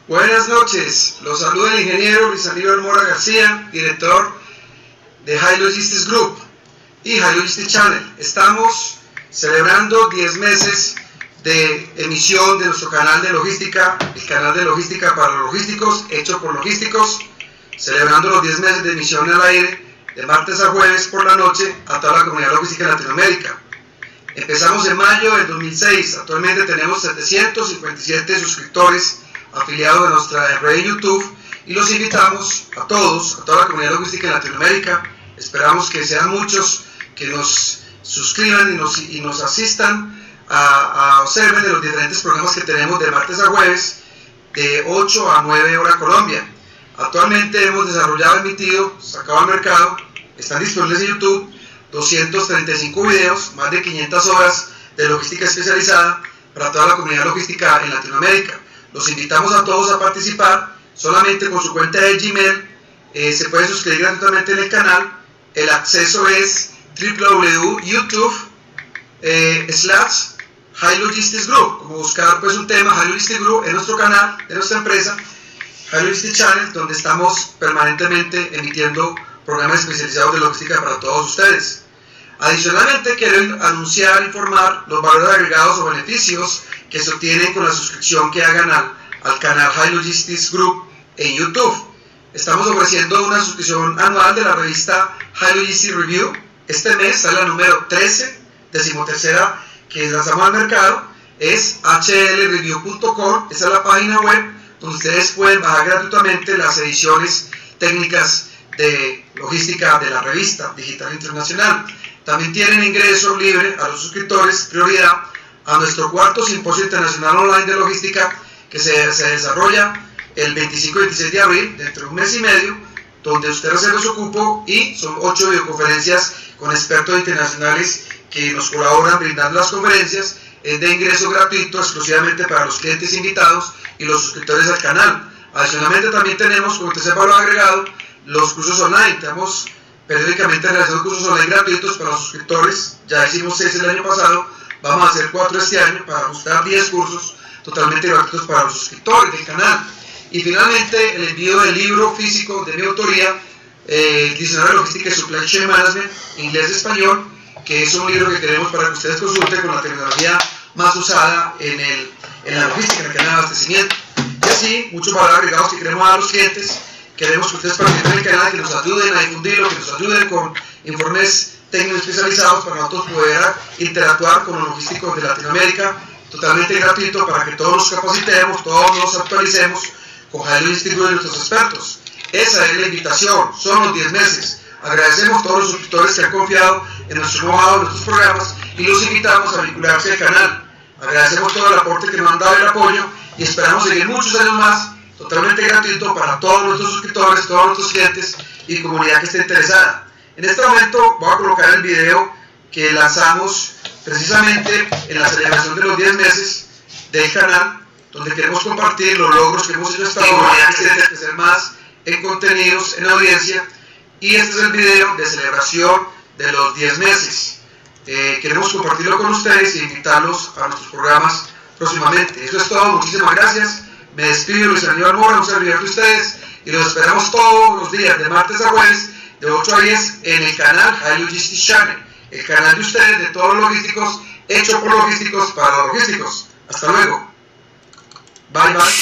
Buenas noches, los saluda el ingeniero Luis Mora García, director de Iii-Logistics Group y Iii-Logistics Channel. Estamos celebrando 10 meses de emisión de nuestro canal de logística, el canal de logística para los logísticos, hecho por logísticos, celebrando los 10 meses de emisión al aire, de martes a jueves por la noche, a toda la comunidad logística de Latinoamérica. Empezamos en mayo del 2006, actualmente tenemos 757 suscriptores afiliados a nuestra red de YouTube y los invitamos a todos, a toda la comunidad logística de Latinoamérica. Esperamos que sean muchos que nos suscriban y nos asistan a observen de los diferentes programas que tenemos de martes a jueves de 8 a 9 horas Colombia. Actualmente hemos desarrollado, emitido, sacado al mercado, están disponibles en YouTube 235 videos, más de 500 horas de logística especializada para toda la comunidad logística en Latinoamérica. Los invitamos a todos a participar, solamente con su cuenta de Gmail se puede suscribir gratuitamente en el canal. El acceso es www.youtube.com/Iii-Logistics Group, como buscar pues un tema Iii-Logistics Group en nuestro canal, de nuestra empresa, Iii-Logistics Channel, donde estamos permanentemente emitiendo programas especializados de logística para todos ustedes. Adicionalmente, quiero anunciar, informar los valores agregados o beneficios que se obtienen con la suscripción que hagan al canal Iii-Logistics Group en YouTube. Estamos ofreciendo una suscripción anual de la revista Iii-Logistics Review. Este mes sale la número 13, 13ª, que lanzamos al mercado. Es hlreview.com, esa es la página web donde ustedes pueden bajar gratuitamente las ediciones técnicas de logística de la revista digital Internacional. También tienen ingreso libre a los suscriptores, prioridad a nuestro cuarto simposio internacional online de logística que se desarrolla el 25 y 26 de abril, dentro de un mes y medio, donde usted reserva su cupo y son 8 videoconferencias con expertos internacionales que nos colaboran brindando las conferencias. Es de ingreso gratuito exclusivamente para los clientes invitados y los suscriptores al canal. Adicionalmente también tenemos como tercer valor agregado los cursos online. Estamos periódicamente realizando cursos online gratuitos para los suscriptores. Ya hicimos 6 el año pasado, vamos a hacer 4 este año para buscar 10 cursos totalmente gratuitos para los suscriptores del canal. Y finalmente el envío del libro físico de mi autoría, Diccionario de Logística y Supply Chain Management, inglés-español, que es un libro que queremos para que ustedes consulten con la tecnología más usada en la logística, en el canal de abastecimiento. Y así, muchos valores agregados que queremos dar a los clientes. Queremos que ustedes participen en el canal, que nos ayuden a difundirlo, que nos ayuden con informes técnicos especializados para nosotros poder interactuar con los logísticos de Latinoamérica, totalmente gratuito, para que todos nos capacitemos, todos nos actualicemos con Iii-Logistics Group y nuestros expertos. Esa es la invitación, son los 10 meses. Agradecemos a todos los suscriptores que han confiado en nuestro know-how, en nuestros programas, y los invitamos a vincularse al canal. Agradecemos todo el aporte que nos han dado y el apoyo, y esperamos seguir muchos años más, totalmente gratuito para todos nuestros suscriptores, todos nuestros clientes y comunidad que esté interesada. En este momento voy a colocar el video que lanzamos precisamente en la celebración de los 10 meses del canal, donde queremos compartir los logros que hemos hecho hasta ahora, crecer más en contenidos, en audiencia, y este es el video de celebración de los 10 meses. Queremos compartirlo con ustedes e invitarlos a nuestros programas próximamente. Eso es todo, muchísimas gracias. Me despido, Luis Anibal Mora, un servidor de ustedes, y los esperamos todos los días, de martes a jueves, de 8 a 10, en el canal Iii-Logistics Channel, el canal de ustedes, de todos los logísticos, hecho por logísticos, para los logísticos. Hasta luego. Bye, bye.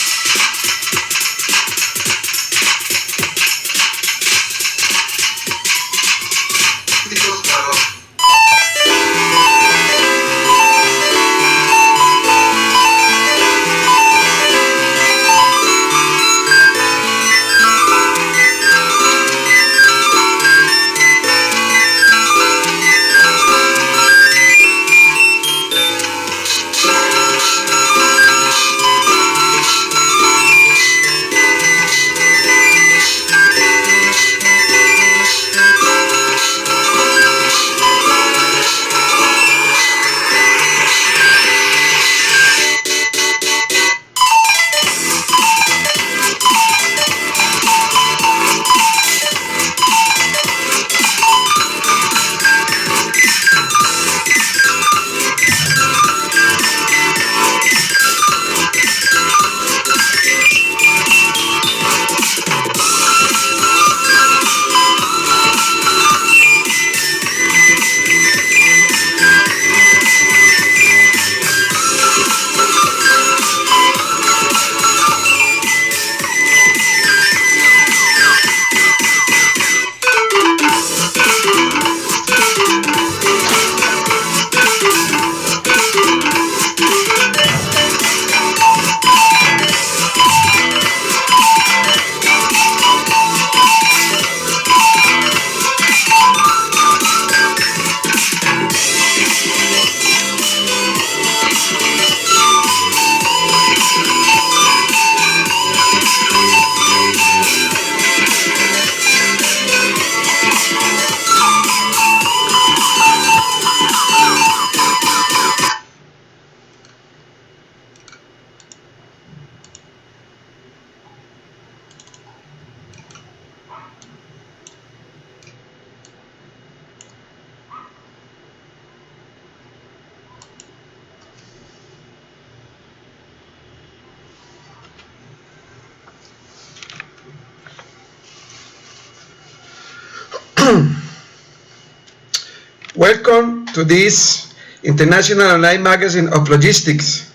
Welcome to this International Online Magazine of Logistics.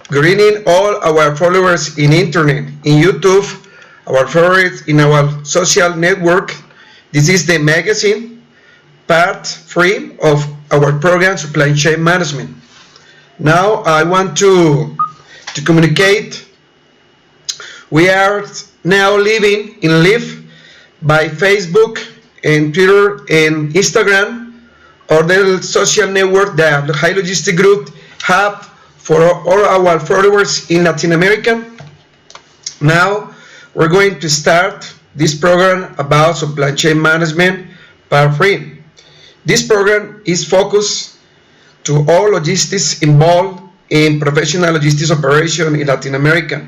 Greeting all our followers in internet, in YouTube, our favorites in our social network. This is the magazine, part 3 of our program, Supply Chain Management. Now I want to communicate. We are now living in live by Facebook and Twitter and Instagram, or the social network that the High Logistic Group have for all our followers in Latin America. Now we're going to start this program about supply chain management part 3. This program is focused to all logistics involved in professional logistics operation in Latin America.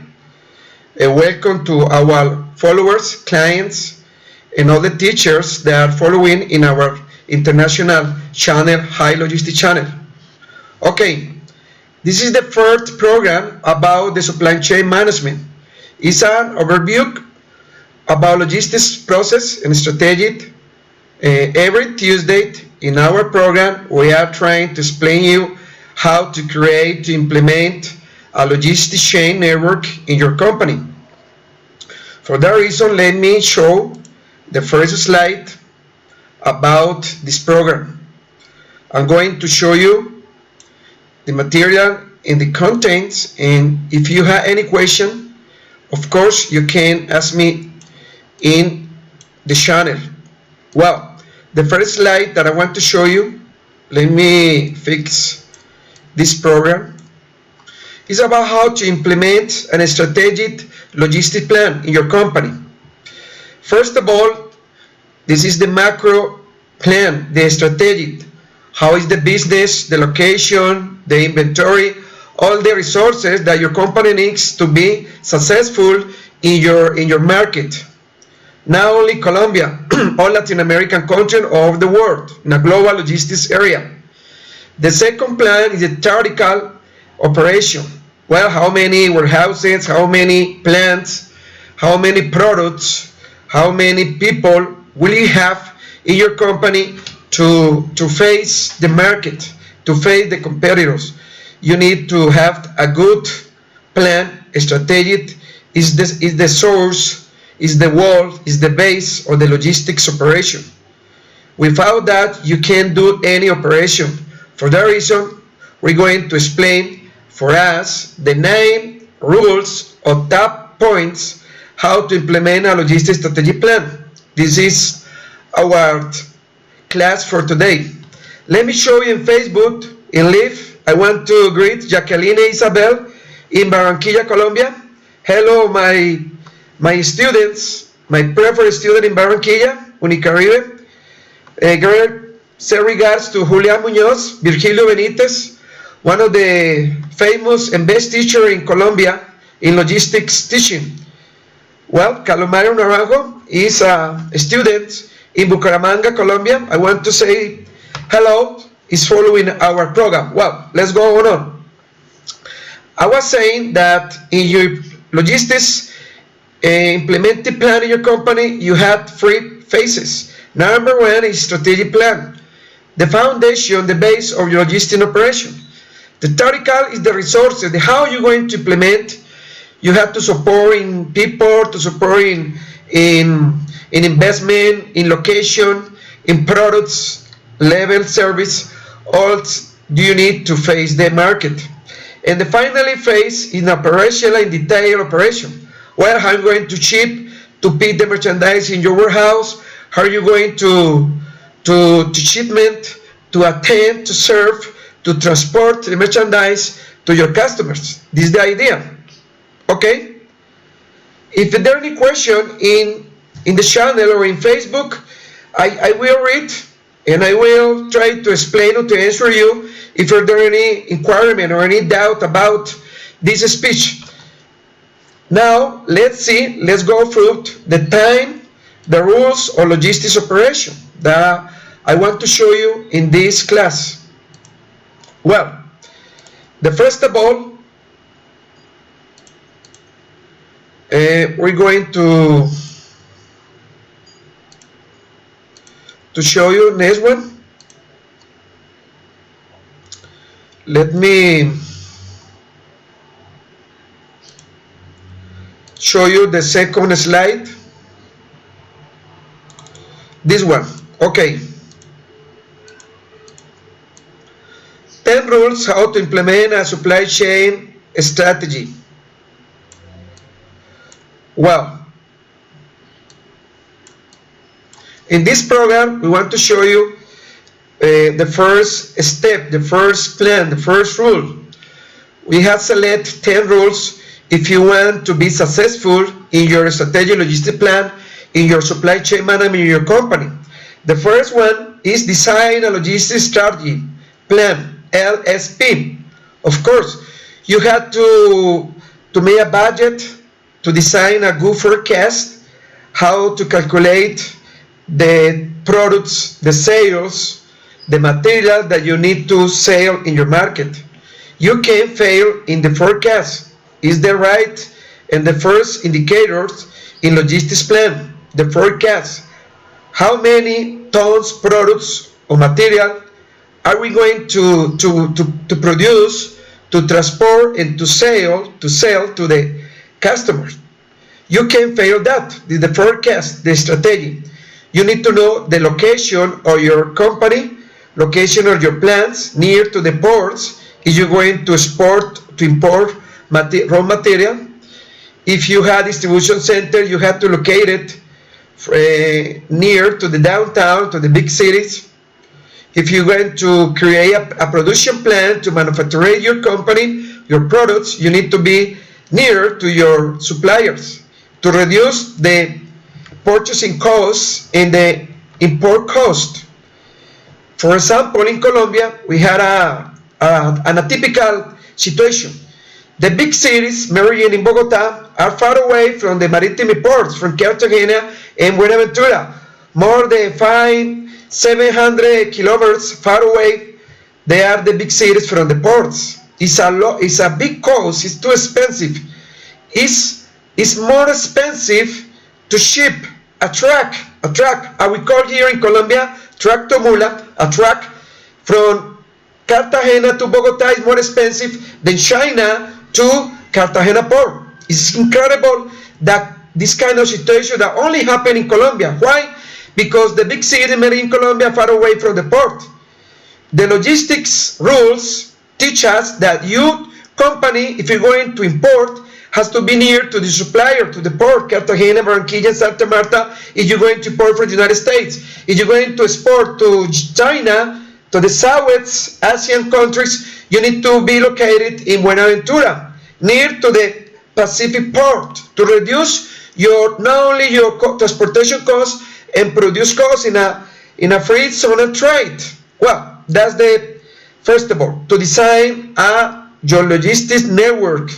Welcome to our followers, clients, and all the teachers that are following in our international channel, High Logistics channel. Okay, this is the first program about the supply chain management. It's an overview about logistics process and strategy. Every Tuesday in our program, we are trying to explain you how to create, to implement a logistics chain network in your company. For that reason, let me show the first slide about this program. I'm going to show you the material and the contents, and if you have any question, of course you can ask me in the channel. Well, the first slide that I want to show you, let me fix this program, is about how to implement a strategic logistic plan in your company. First of all, this is the macro plan, the strategic. How is the business, the location, the inventory, all the resources that your company needs to be successful in your market. Not only Colombia, all Latin American countries all over the world, in a global logistics area. The second plan is the theoretical operation. Well, how many warehouses, how many plants, how many products, how many people will you have in your company to face the market, to face the competitors? You need to have a good plan. Strategic is the source, is the wall, is the base of the logistics operation. Without that, you can't do any operation. For that reason, we're going to explain for us the 9 rules or top points how to implement a logistics strategy plan. This is our class for today. Let me show you in Facebook, in live. I want to greet Jacqueline Isabel in Barranquilla, Colombia. Hello, my students, my preferred student in Barranquilla, Unicaribe. Great say regards to Julian Muñoz, Virgilio Benitez, one of the famous and best teacher in Colombia in logistics teaching. Well, Calomario Naranjo is a student in Bucaramanga, Colombia. I want to say hello, is following our program. Well, let's go on. I was saying that in your logistics implemented plan in your company, you have 3 phases. Number 1 is strategic plan, the foundation, the base of your logistics operation. The theoretical is the resources, the how you're going to implement. You have to support in people, to support in investment, in location, in products, level, service. All you need to face the market. And the finally phase in operational and detail operation. Well, how are you going to ship, to pick the merchandise in your warehouse? How are you going to shipment, to attend, to serve, to transport the merchandise to your customers? This is the idea. Okay? If there are any question in the channel or in Facebook, I will read and I will try to explain or to answer you if there are any inquiry or any doubt about this speech. Now, let's go through the time, the rules of logistics operation that I want to show you in this class. Well, the first of all, we're going to to show you next one. Let me show you the second slide. This one. Okay. 10 rules how to implement a supply chain strategy. Well, in this program, we want to show you the first step, the first plan, the first rule. We have selected 10 rules if you want to be successful in your strategic logistic plan, in your supply chain management in your company. The first one is design a logistic strategy plan, LSP. Of course, you have to make a budget, to design a good forecast, how to calculate the products, the sales, the material that you need to sell in your market. You can fail in the forecast. Is the right and the first indicators in logistics plan, the forecast. How many tons products or material are we going to produce, to transport, and to sell to the customers? You can fail that. The forecast, the strategy. You need to know the location of your company, location of your plants near to the ports. If you're going to import raw material. If you have distribution center, you have to locate it near to the downtown, to the big cities. If you're going to create a production plant to manufacture your company, your products, you need to be near to your suppliers to reduce the purchasing costs and the import cost. For example, in Colombia, we had an atypical situation. The big cities, Medellin and Bogota, are far away from the maritime ports, from Cartagena and Buenaventura. More than 700 kilometers far away, they are the big cities from the ports. It's a big cost, it's too expensive. It's more expensive to ship a truck, we call here in Colombia, tractor mula, a truck from Cartagena to Bogota is more expensive than China to Cartagena port. It's incredible that this kind of situation that only happen in Colombia. Why? Because the big city in Colombia far away from the port. The logistics rules teach us that you company, if you're going to import, has to be near to the supplier, to the port, Cartagena, Barranquilla, Santa Marta, if you're going to import from the United States. If you're going to export to China, to the Southwest Asian countries, you need to be located in Buenaventura, near to the Pacific port, to reduce not only your transportation costs and produce costs in a free zone of trade. Well, that's the first of all, to design your logistics network.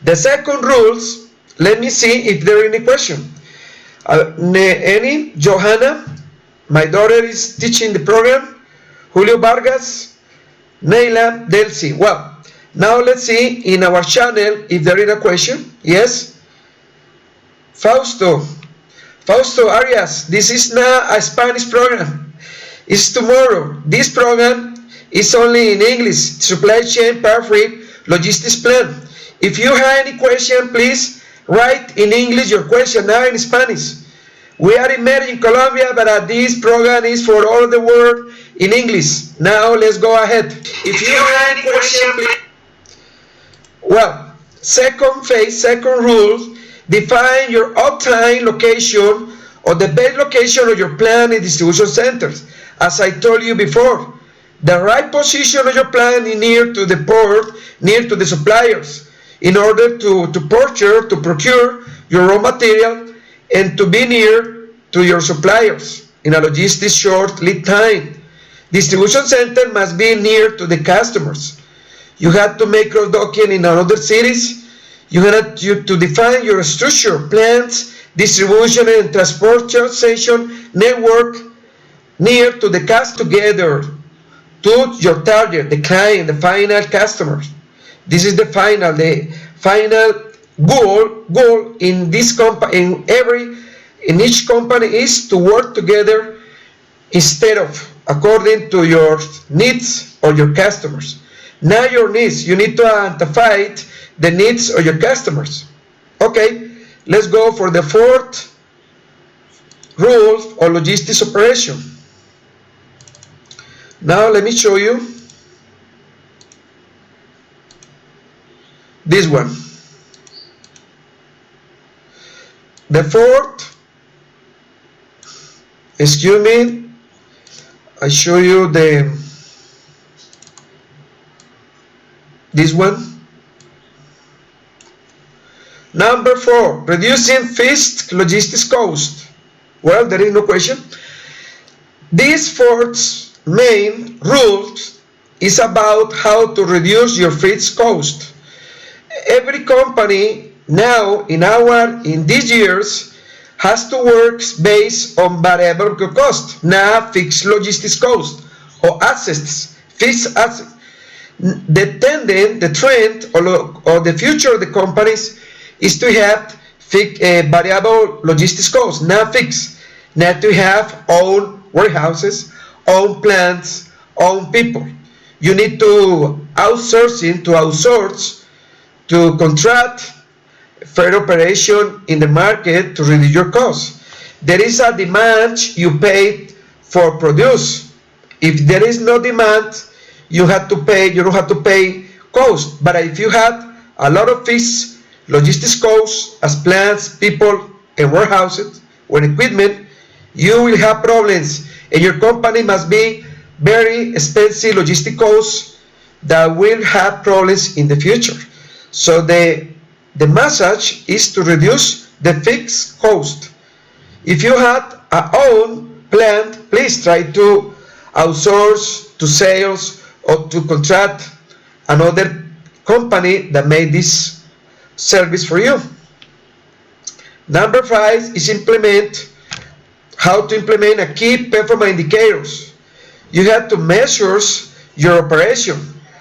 The second rules, let me see if there are any question. Any? Johanna? My daughter is teaching the program. Julio Vargas, Neila, Delcy. Well, now let's see in our channel if there is a question. Yes? Fausto Arias, this is not a Spanish program. It's tomorrow. This program is only in English. Supply chain part 3 logistics plan. If you have any question, please write in English your question, not in Spanish. We are in Medellin, Colombia, but this program is for all the world in English. Now let's go ahead. If you have any question, please. Well, second phase, second rule, define your uptime location or the best location of your plant and distribution centers. As I told you before, the right position of your plant is near to the port, near to the suppliers, in order to procure your raw material and to be near to your suppliers in a logistics short lead time. Distribution center must be near to the customers. You have to make cross-docking in other cities. You have to define your structure, plants, distribution and transportation network near to the customer, together to your target, the client, the final customers. This is the final goal in this company, in each company is to work together instead of according to your needs or your customers. Now your needs, you need to identify the needs of your customers. Okay, let's go for the fourth rule of logistics operation. Now let me show you this one. The fourth, excuse me, I show you this one. Number 4, reducing fixed logistics cost. Well, there is no question. This fourth main rule is about how to reduce your fixed cost. Every company now in these years has to work based on variable cost, not fixed logistics cost or assets, fixed assets. The trend or the future of the companies is to have variable logistics costs, not fixed, not to have own warehouses, own plants, own people. You need to outsource, to contract fair operation in the market to reduce your costs. There is a demand, you pay for produce. If there is no demand, you don't have to pay cost. But if you have a lot of fixed logistics costs as plants, people, and warehouses or equipment, you will have problems, and your company must be very expensive logistic costs that will have problems in the future. So the message is to reduce the fixed cost. If you have a own plant, please try to outsource to sales or to contract another company that made this service for you. Number 5 is how to implement a key performance indicators. You have to measure your operation.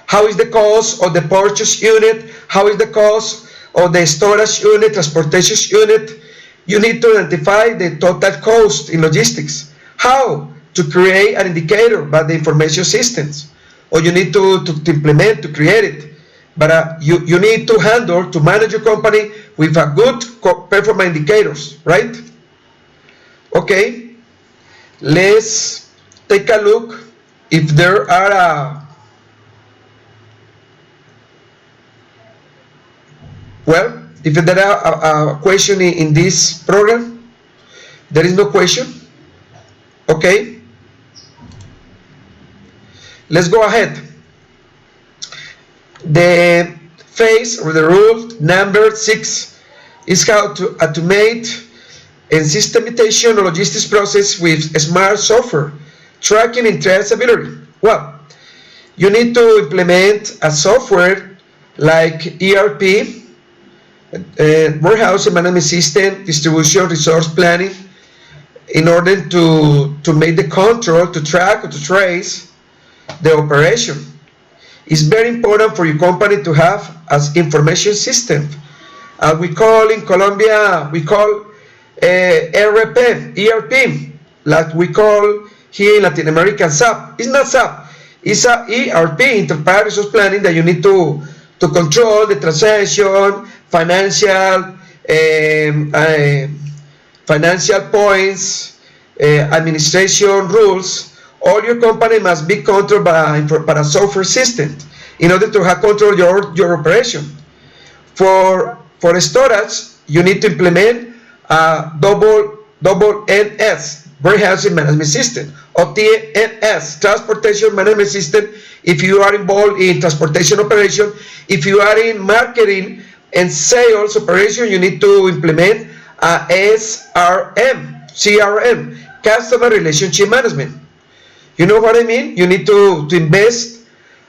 How is the cost of the purchase unit? How is the cost of the storage unit, transportation unit? You need to identify the total cost in logistics. How to create an indicator by the information systems, or you need to implement, to create it. But you need to manage your company with a good performance indicators, right? Okay, let's take a look if there are if there are a question in this program. There is no question. Okay, let's go ahead. The phase or the rule number 6 is how to automate and systematization of logistics process with smart software, tracking and traceability. Well, you need to implement a software like ERP, warehouse management system, distribution, resource planning, in order to make the control, to track or to trace the operation. It's very important for your company to have as information system. We call in Colombia, ERP, like we call here in Latin American SAP. It's not SAP, it's a ERP, Enterprise Resource Planning, that you need to control the transaction, financial points, administration rules. All your company must be controlled by a software system in order to have control your operation. For storage, you need to implement a double NS, warehousing management system, or TMS, transportation management system, if you are involved in transportation operation. If you are in marketing and sales operation, you need to implement a CRM, customer relationship management. You know what I mean? You need to invest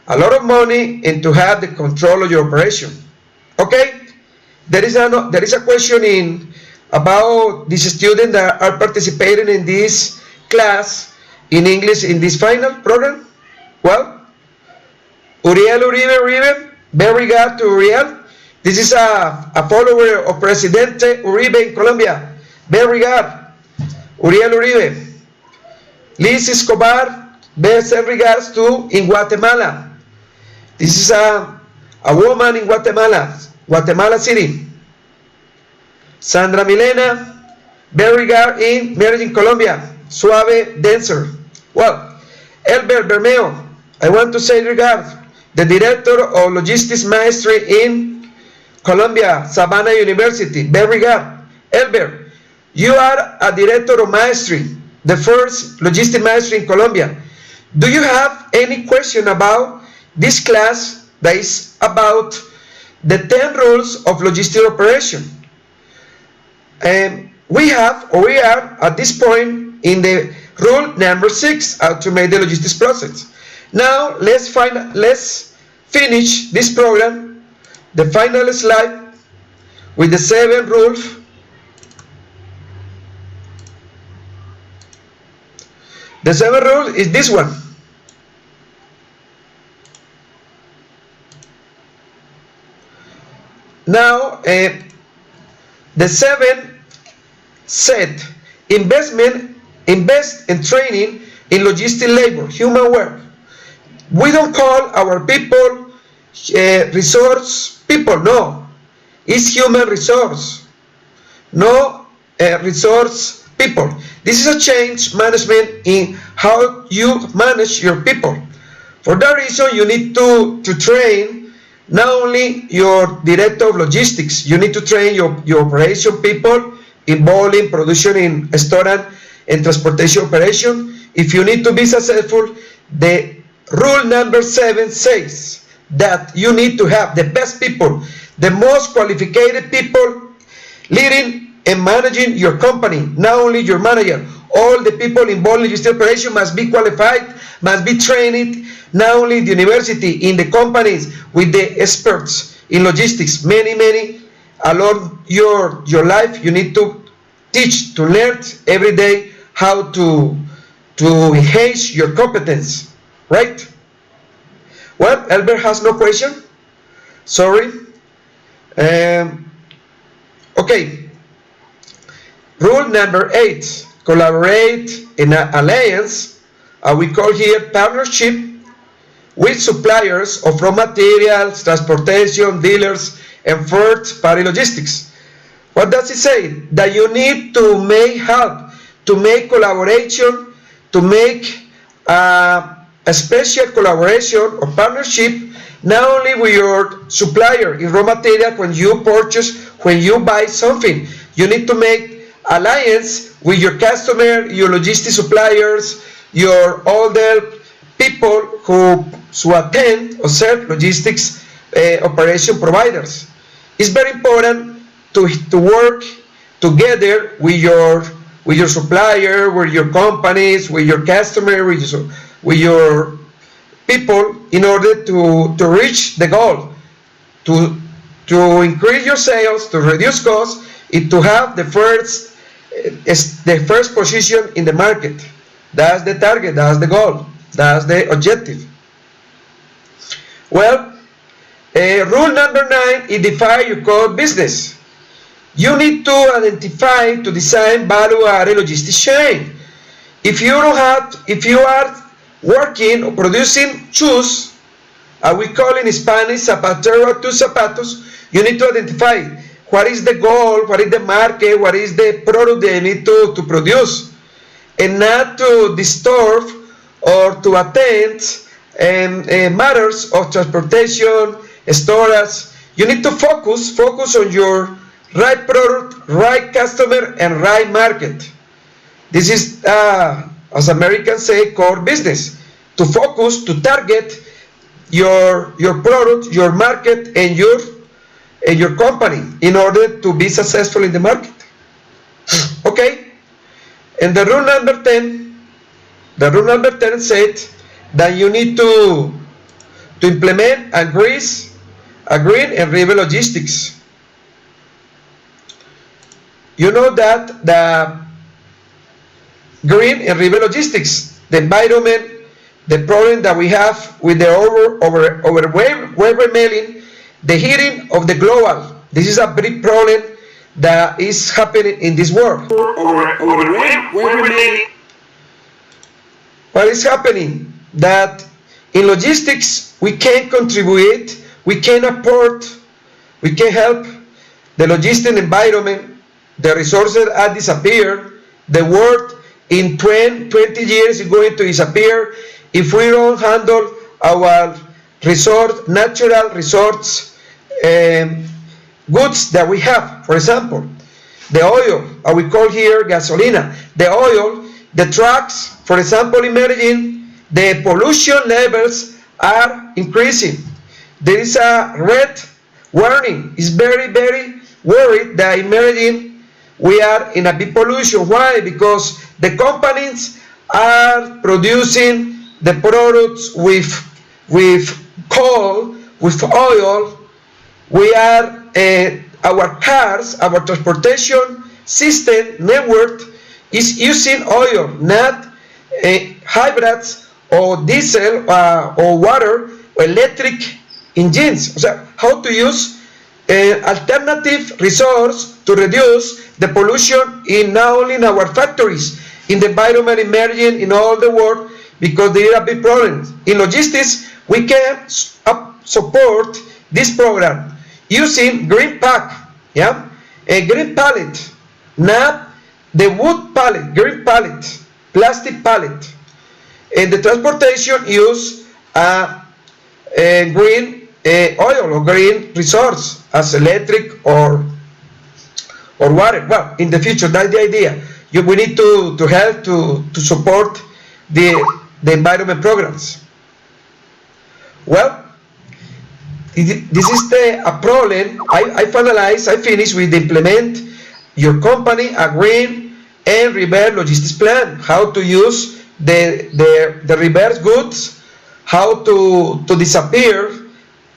a lot of money and to have the control of your operation. Okay? There is a question about these students that are participating in this class in English in this final program. Well, Uribe, very good to Uriel. This is a follower of Presidente Uribe in Colombia. Very good. Uriel Uribe. Liz Escobar, best regards to in Guatemala. This is a woman in Guatemala City. Sandra Milena, best regard in Medellin, Colombia. Suave dancer. Well, Elbert Bermeo, I want to say regard, the director of logistics mastery in Colombia, Savannah University. Best regard. Elbert, you are a director of mastery, the first logistic mastery in Colombia. Do you have any question about this class that is about the 10 rules of logistic operation? We are at this point in the rule number 6, automate the logistics process. Now let's finish this program, the final slide, with the 7 rules. The 7th rule is this one. Now, the 7th said, invest in training in logistic labor, human work. We don't call our people resource people, no. It's human resource, no resource people. This is a change management in how you manage your people. For that reason, you need to train not only your director of logistics, you need to train your operation people involved in production in restaurant and transportation operation. If you need to be successful, the rule number 7 says that you need to have the best people, the most qualified people leading and managing your company, not only your manager. All the people involved in logistic operation must be qualified, must be trained, not only in the university, in the companies, with the experts in logistics. Many along your life, you need to teach, to learn every day how to enhance your competence, right? Well, Albert has no question. Sorry. Okay. Rule number 8, collaborate in an alliance, we call here partnership, with suppliers of raw materials, transportation, dealers, and third-party logistics. What does it say? That you need to make help, to make collaboration, to make a special collaboration or partnership, not only with your supplier in raw material when you purchase, when you buy something. You need to make alliance with your customer, your logistic suppliers, your other people who attend or serve logistics operation providers. It's very important to work together with your supplier, with your companies, with your customer, with your people in order to reach the goal, to increase your sales, to reduce costs, and to have the first position in the market. That's the target, that's the goal, that's the objective. Well, rule number 9 is define your core business. You need to identify, to design value-added logistics chain. If you are working or producing shoes, we call in Spanish zapatero to zapatos, you need to identify what is the goal, what is the market, what is the product they need to produce, and not to disturb or to attend matters of transportation, storage. You need to focus on your right product, right customer, and right market. This is, as Americans say, core business. To focus, to target your product, your market, and your company in order to be successful in the market. Okay? And the rule number 10 said that you need to implement a green and river logistics. You know that the green and river logistics, the environment, the problem that we have with the overwhelming, the heating of the global. This is a big problem that is happening in this world. what is happening? That in logistics, we can contribute, we can apport, we can help the logistic environment. The resources are disappeared. The world in 20 years is going to disappear if we don't handle our natural resource goods that we have. For example, the oil, we call here gasolina. The oil, the trucks, for example, in Medellin, the pollution levels are increasing. There is a red warning. It's very, very worried that in Medellin we are in a big pollution. Why? Because the companies are producing the products with coal, with oil. We are our cars, our transportation system network is using oil, not hybrids or diesel or water or electric engines. So how to use alternative resource to reduce the pollution in not only in our factories, in the environment emerging in all the world, because there are big problems. In logistics, we can support this program using green pack, yeah, a green pallet, not the wood pallet, green pallet, plastic pallet. And the transportation use green oil or green resource as electric or water. Well, in the future, that's the idea. We need to help to support the environment programs. Well, this is a problem. I finished with implement your company a green and reverse logistics plan. How to use the reverse goods, how to disappear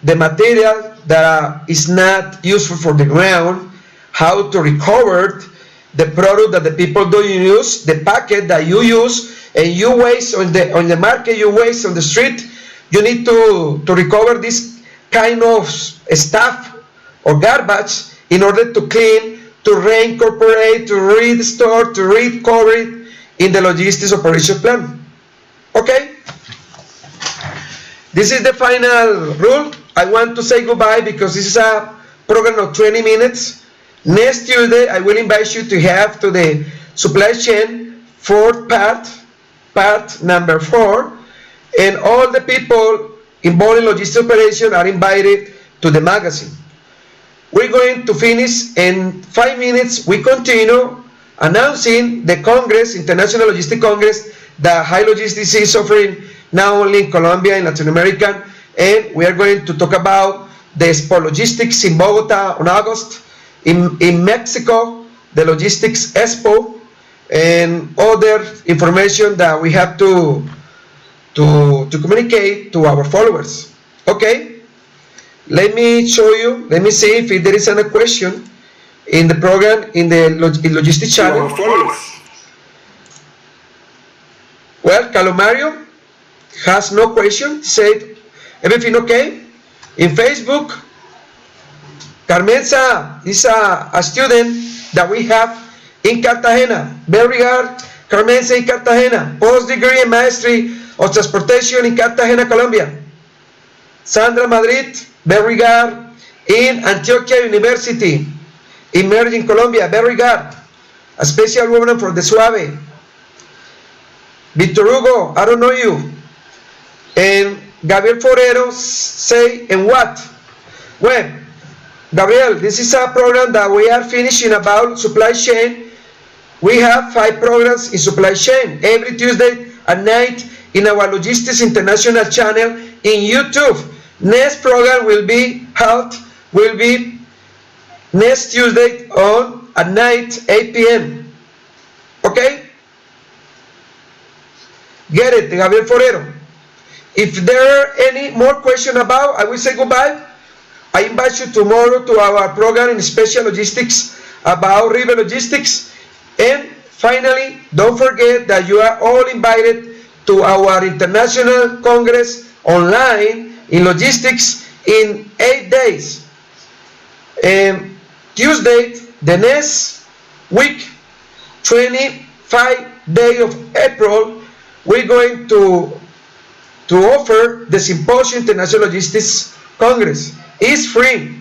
the material that is not useful for the ground, how to recover the product that the people don't use, the packet that you use and you waste on the market, you waste on the street. You need to recover this kind of stuff or garbage in order to clean, to reincorporate, to restore, to recover it in the logistics operation plan. Okay? This is the final rule. I want to say goodbye because this is a program of 20 minutes. Next Tuesday, I will invite you to have to the supply chain fourth part number 4, and all the people involved in logistics operation are invited to the magazine. We're going to finish in 5 minutes. We continue announcing the Congress, International Logistics Congress, that high logistics is offering not only in Colombia, in Latin America, and we are going to talk about the Expo Logistics in Bogota on August, in Mexico, the Logistics Expo, and other information that we have to communicate to our followers. Okay? Let me show you, let me see if there is any question in the program, in the logistics channel. Well, Calomario has no question, said everything okay. In Facebook, Carmenza is a student that we have in Cartagena. Very good, Carmenza in Cartagena, post-degree and mastery of transportation in Cartagena, Colombia. Sandra Madrid, very good, in Antioquia University, in Medellin, Colombia, very good. A special woman for the Suave. Victor Hugo, I don't know you. And Gabriel Forero say, and what? Well, Gabriel, this is a program that we are finishing about supply chain. We have 5 programs in supply chain every Tuesday at night in our Logistics International channel in YouTube. Next program will be next Tuesday at night, 8 p.m. Okay? Get it, Gabriel Forero. If there are any more questions about, I will say goodbye. I invite you tomorrow to our program in Special Logistics about river logistics. And finally, don't forget that you are all invited to our International Congress online in logistics in 8 days. Tuesday, the next week, 25 day of April, we're going to offer the Symposium International Logistics Congress. It's free.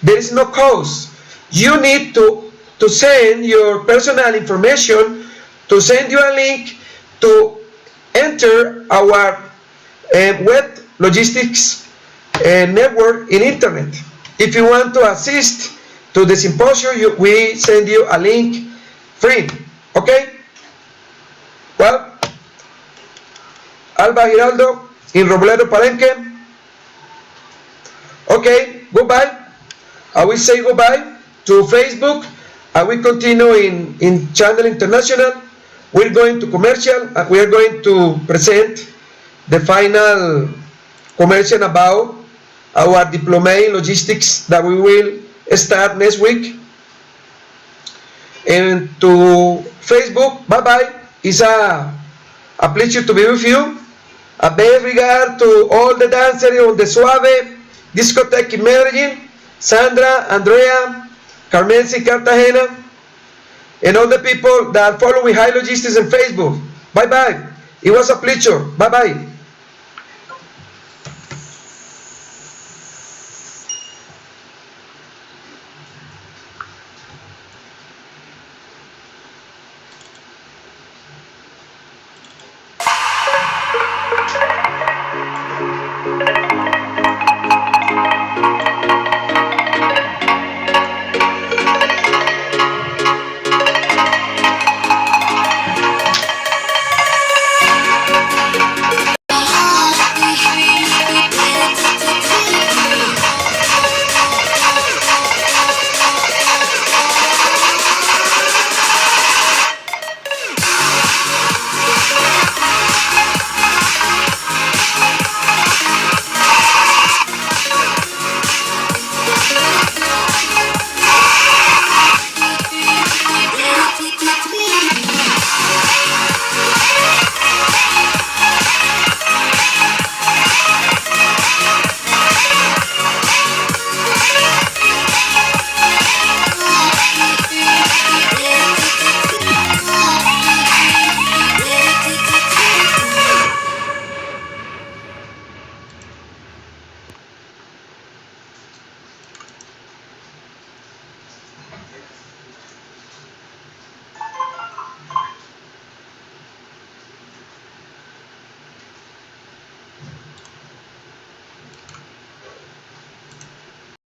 There is no cost. You need to send your personal information, to send you a link to enter our web logistics network in internet. If you want to assist to the symposium, we send you a link free. Okay? Well, Alba Giraldo in Robledo Palenque. Okay, goodbye. I will say goodbye to Facebook. I will continue in Channel International. We're going to commercial, and we are going to present the final commercial about our diploma in logistics that we will start next week. And to Facebook, bye-bye. It's a pleasure to be with you. A best regard to all the dancers on the Suave discotheque in Medellin, Sandra, Andrea, Carmen's in Cartagena, and all the people that follow with High Logistics on Facebook. Bye-bye. It was a pleasure. Bye-bye.